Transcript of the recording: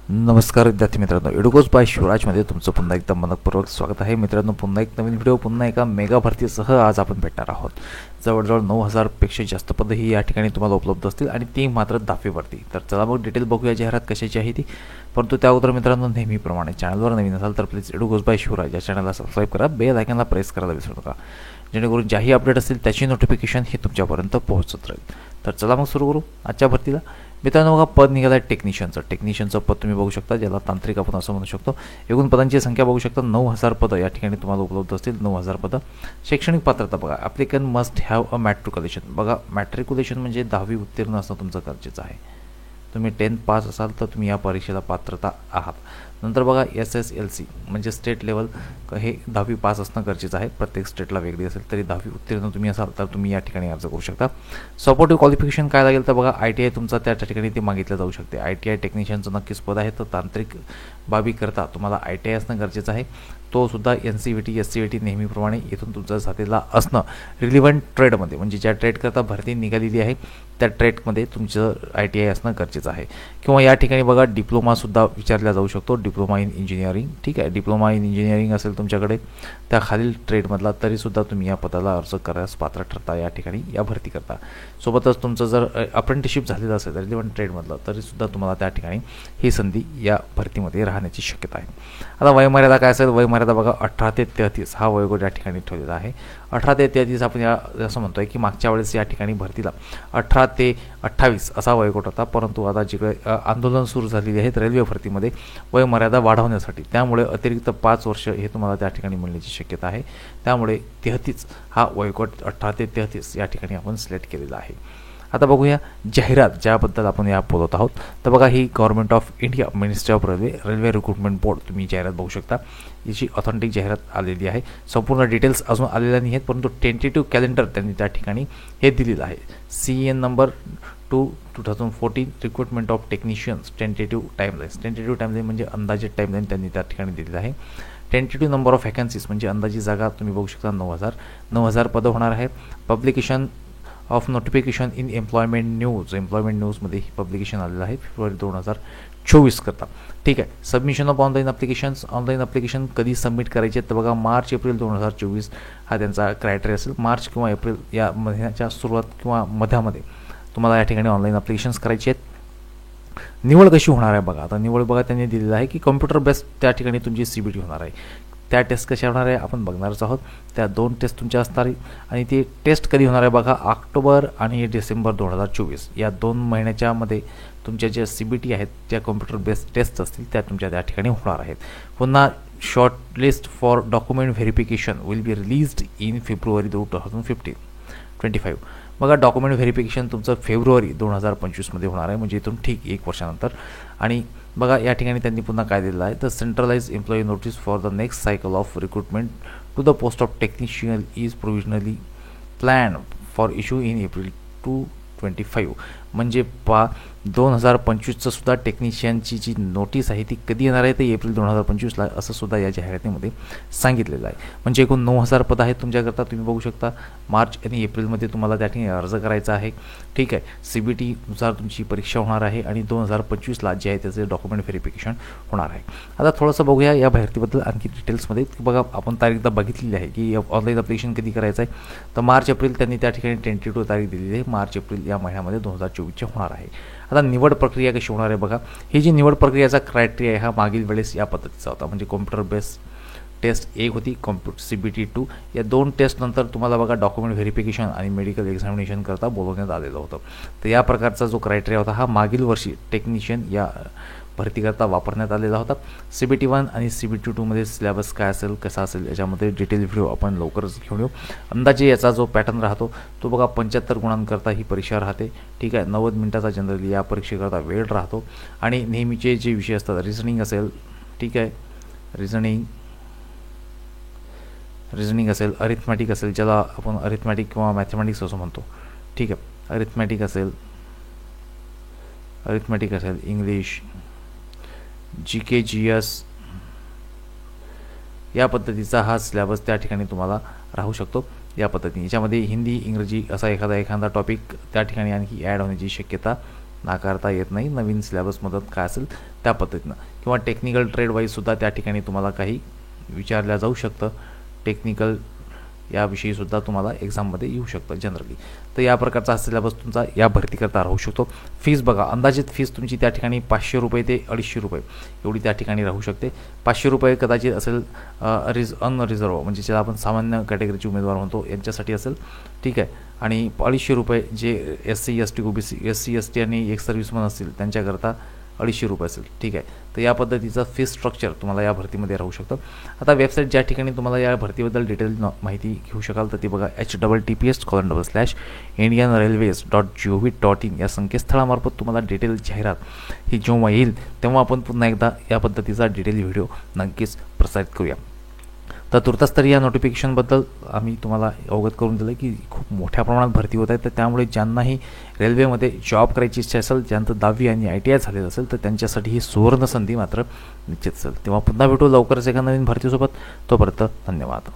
नमस्कार विद्यार्थी मित्रांनो, एडुकोस बाय शिवराजमध्ये तुमचं पुन्हा एकदा मनपूर्वक स्वागत आहे. मित्रांनो, पुन्हा एक नवीन व्हिडिओ, पुन्हा एका मेगा भरतीसह आज आपण भेटणार आहोत. जवळजवळ 9000पेक्षा जास्त पदं ही या ठिकाणी तुम्हाला उपलब्ध असतील आणि ती मात्र 10वी भरती. तर चला मग डिटेल बघूया जाहिरात कशाची आहे ती. परंतु त्या अगोदर मित्रांनो, नेहमीप्रमाणे चॅनलवर नवीन असाल तर प्लीज एडुकोस बाय शिवराज या चॅनलला सबस्क्राईब करा, बेल आयकॉनला प्रेस करायला विसरू नका, जेणेकरून ज्याही अपडेट असतील त्याची नोटिफिकेशन ही तुमच्यापर्यंत पोहोचत राहील. तर चला मग सुरू करू आजच्या भरतीला. मित्रांनो, बघा पद निघालं आहे टेक्निशियनचं पद तुम्ही बघू शकता, ज्याला तांत्रिक आपण असं म्हणू शकतो. एकूण पदांची संख्या बघू शकता, 9000 पदं या ठिकाणी तुम्हाला उपलब्ध असतील. 9000 पदं. शैक्षणिक पात्रता बघा, applicant must have a matriculation. बघा, मॅट्रिक्युलेशन म्हणजे 10वी उत्तीर्ण असणं तुमचं गरजेचं आहे. तुम्ही 10th पास असाल तर तुम्ही या परीक्षेला पात्रता आहात. नंतर बघा, SSLC म्हणजे स्टेट लेवल, हे 10वी पास असणं गरजेचं आहे. प्रत्येक स्टेटला वेगळी असेल तरी 10वी उत्तीर्ण तुम्ही असाल तर तुम्ही या ठिकाणी अर्ज करू शकता. सपोर्टिव्ह क्वालिफिकेशन काय लागेल तर बघा, ITI तुमचा त्या ठिकाणी ते मागितलं जाऊ शकते. ITI टेक्निशियनचं नक्कीच पद आहे. तर तांत्रिक बाबी करता तुम्हाला ITI असणं गरजेचं आहे. तो सुद्धा NCVT SCVT नेहमीप्रमाणे इथून तुमचा झालेला असणं. रिलिव्हंट ट्रेडमध्ये म्हणजे ज्या ट्रेड करता भरती निघालेली आहे त्या ट्रेडमध्ये तुमचं ITI असणं गरजेचं आहे. किंवा या ठिकाणी बघा, डिप्लोमासुद्धा विचारला जाऊ शकतो. डिप्लोमा इन इंजिनिअरिंग, ठीक आहे, डिप्लोमा इन इंजिनिअरिंग असेल तुमच्याकडे त्या खालील ट्रेडमधला तरीसुद्धा तुम्ही या पदाला अर्ज करायला पात्र ठरता या ठिकाणी या भरती करता. सोबतच तुमचं जर अप्रेंटिसशिप झालेलं असेल रिलिव्हंट ट्रेडमधलं तरीसुद्धा तुम्हाला त्या ठिकाणी ही संधी या भरतीमध्ये राहण्याची शक्यता आहे. आता वयोमर्यादा काय असेल? वयोमर्यादा बघा, 18 ते 33 हा वयोगट या ठिकाणी ठेवलेला आहे. 18 ते 33 आपण असं म्हणतोय की मागच्या वेळेस या ठिकाणी भरतीला 18 ते 28 असा वयोगट होता, परंतु आता जिकडे आंदोलन सुरू झालेली आहेत रेल्वे भरतीमध्ये वयोमर्यादा वाढवण्यासाठी, त्यामुळे अतिरिक्त 5 वर्ष हे तुम्हाला त्या ठिकाणी मिळण्याची शक्यता आहे. त्यामुळे 33 हा वयोगट 18 ते 33 या ठिकाणी आपण सिलेक्ट केलेला आहे. आता बघूया जाहिरात ज्याबद्दल आपण या बोलत आहोत. तर बघा, ही government of India ministry of railway recruitment board तुम्ही जाहिरात बघू शकता. याची ऑथेंटिक जाहिरात आलेली आहे. संपूर्ण डिटेल्स अजून आलेल्या नाही आहेत, परंतु टेंटेटिव्ह कॅलेंडर त्यांनी त्या ठिकाणी हे दिलेलं आहे. CN number 2/2014 recruitment of technicians tentative timeline म्हणजे अंदाजे टाईमलाईन त्यांनी त्या ठिकाणी दिलेलं आहे. टेंटेटिव्ह नंबर ऑफ वॅकन्सीज म्हणजे अंदाजी जागा तुम्ही बघू शकता 9000 पदं होणार आहे. Publication of notification in employment न्यूजमध्ये ही पब्लिकेशन आलेलं आहे फेब्रुवारी 2024 करता. ठीक आहे. सबमिशन ऑफ ऑनलाईन ॲप्लिकेशन कधी सबमिट करायचे तर बघा, मार्च-एप्रिल 2024 हा त्यांचा क्रायटेरिया असेल. मार्च किंवा एप्रिल या महिन्याच्या सुरुवात किंवा मध्यामध्ये तुम्हाला या ठिकाणी ऑनलाईन ॲप्लिकेशन्स करायचे आहेत. निवड कशी होणार आहे बघा, आता निवड बघा त्यांनी दिलेलं आहे की कॉम्प्युटर बेस्ड त्या ठिकाणी तुमची CBT होणार आहे. त्या टेस्ट कशा होणार आहे आपण बघणारच आहोत. त्या 2 टेस्ट तुमच्या असणार आहे आणि ती टेस्ट कधी होणार आहे बघा, ऑक्टोबर आणि डिसेंबर 2024 या 2 महिन्याच्या मध्ये तुमच्या ज्या CBT आहेत त्या कॉम्प्युटर बेस्ड टेस्ट असतील त्या तुमच्या त्या ठिकाणी होणार आहेत. पुन्हा short list for document verification will be released in February 2025. बघा, डॉक्युमेंट व्हेरिफिकेशन तुमचं फेब्रुवारी 2025मध्ये होणार आहे, म्हणजे इथून ठीक 1 वर्षानंतर. आणि बघा, या ठिकाणी त्यांनी पुन्हा काय दिलेलं आहे तर centralize employee notice for the next cycle of recruitment to the post of technician is provisionally plan for issue in April 2025. म्हणजे 2025चं सुद्धा टेक्निशियनची जी नोटीस आहे ती कधी येणार आहे तर एप्रिल 2025ला असं सुद्धा या जाहिरातीमध्ये सांगितलेलं आहे. म्हणजे एकूण 9000 पदं आहेत तुमच्याकरता. तुम्ही बघू शकता, मार्च आणि एप्रिलमध्ये तुम्हाला त्या ठिकाणी अर्ज करायचा आहे. ठीक आहे. CBTनुसार तुमची परीक्षा होणार आहे आणि 2025ला जे आहे त्याचे डॉक्युमेंट व्हेरिफिकेशन होणार आहे. आता थोडंसं बघूया या भरतीबद्दल आणखी डिटेल्समध्ये. बघा, आपण तारीख तर बघितलेली आहे की ऑनलाईन ॲप्लिकेशन कधी करायचं आहे तर मार्च-एप्रिल त्यांनी त्या ठिकाणी टेंटेटिव्ह तारीख दिलेली आहे. मार्च-एप्रिल या महिन्यामध्ये 2024चे होणार आहे. आता निवड प्रक्रिया कशी होणार आहे बघा, ही जी निवड प्रक्रियाचा क्रायटेरिया आहे हा मागील वेळेस या पद्धतीचा होता. म्हणजे कॉम्प्युटर बेस्ड टेस्ट 1 होती, CBT 2. या 2 टेस्ट नंतर तुम्हाला बघा डॉक्युमेंट व्हेरिफिकेशन आणि मेडिकल एक्झामिनेशन करता बोलवण्यात आलेलं होतं. तर या प्रकारचा जो क्रायटेरिया होता हा मागील वर्षी टेक्निशियन या भरतीकरता वापरण्यात आलेला होता. CBT 1 आणि CBT 2मध्ये सिलेबस काय असेल कसा असेल याच्यामध्ये डिटेल व्हिडिओ आपण लवकरच घेऊन येऊ. अंदाजे याचा जो पॅटर्न राहतो तो बघा 75 गुणांकरता ही परीक्षा राहते. ठीक आहे. 90 मिनिटाचा जनरली या परीक्षेकरता वेळ राहतो आणि नेहमीचे जे विषय असतात रिझनिंग असेल, ठीक आहे, रिझनिंग असेल, अरिथमॅटिक असेल, ज्याला आपण अरिथमॅटिक किंवा मॅथमॅटिक्स असं म्हणतो. ठीक आहे. अरिथमॅटिक असेल, इंग्लिश, GK GS या पद्धतीचा हा सिलेबस त्या ठिकाणी तुम्हाला राहू शकतो. या पद्धतीने याच्यामध्ये हिंदी इंग्रजी असा एखादा टॉपिक त्या ठिकाणी आणखी ॲड होण्याची शक्यता नाकारता येत नाही. नवीन सिलेबसमध्ये काय असेल त्या पद्धतीनं, किंवा टेक्निकल ट्रेड वाईजसुद्धा त्या ठिकाणी तुम्हाला काही विचारल्या जाऊ शकतं. टेक्निकल याविषयीसुद्धा तुम्हाला एक्झाममध्ये येऊ शकतं जनरली. तर या प्रकारचा हा सिलेबस तुमचा या भरतीकरता राहू शकतो. फीस बघा, अंदाजित फीस तुमची त्या ठिकाणी 500 रुपये ते 250 रुपये एवढी त्या ठिकाणी राहू शकते. 500 रुपये कदाचित असेल अनरिझर्व, म्हणजे ज्याला आपण सामान्य कॅटेगरीचे उमेदवार म्हणतो यांच्यासाठी असेल, ठीक आहे. आणि 250 रुपये जे SC ST OBC SC ST आणि एक्स सर्व्हिसमन असतील त्यांच्याकरता 250 रुपये असेल, ठीक आहे. तर या पद्धतीचं फीस स्ट्रक्चर तुम्हाला या भरतीमध्ये राहू शकतं. आता वेबसाईट ज्या ठिकाणी तुम्हाला या भरतीबद्दल डिटेल माहिती घेऊ शकाल तर ती बघा https://indianrailways.gov.in या संकेतस्थळामार्फत तुम्हाला डिटेल जाहिरात ही जेव्हा येईल तेव्हा आपण पुन्हा एकदा या पद्धतीचा डिटेल व्हिडिओ नक्कीच प्रसारित करूया. तर तुर्तास तरी या नोटिफिकेशनबद्दल आम्ही तुम्हाला अवगत करून दिलं की खूप मोठ्या प्रमाणात भरती होत आहे. तर त्यामुळे ज्यांनाही रेल्वेमध्ये जॉब करायची इच्छा असेल, ज्यांचं 10वी आणि ITI झालेलं असेल तर त्यांच्यासाठी ही सुवर्ण संधी मात्र निश्चित असेल. तेव्हा पुन्हा भेटू लवकरच एका नवीन भरतीसोबत. तोपर्यंत धन्यवाद.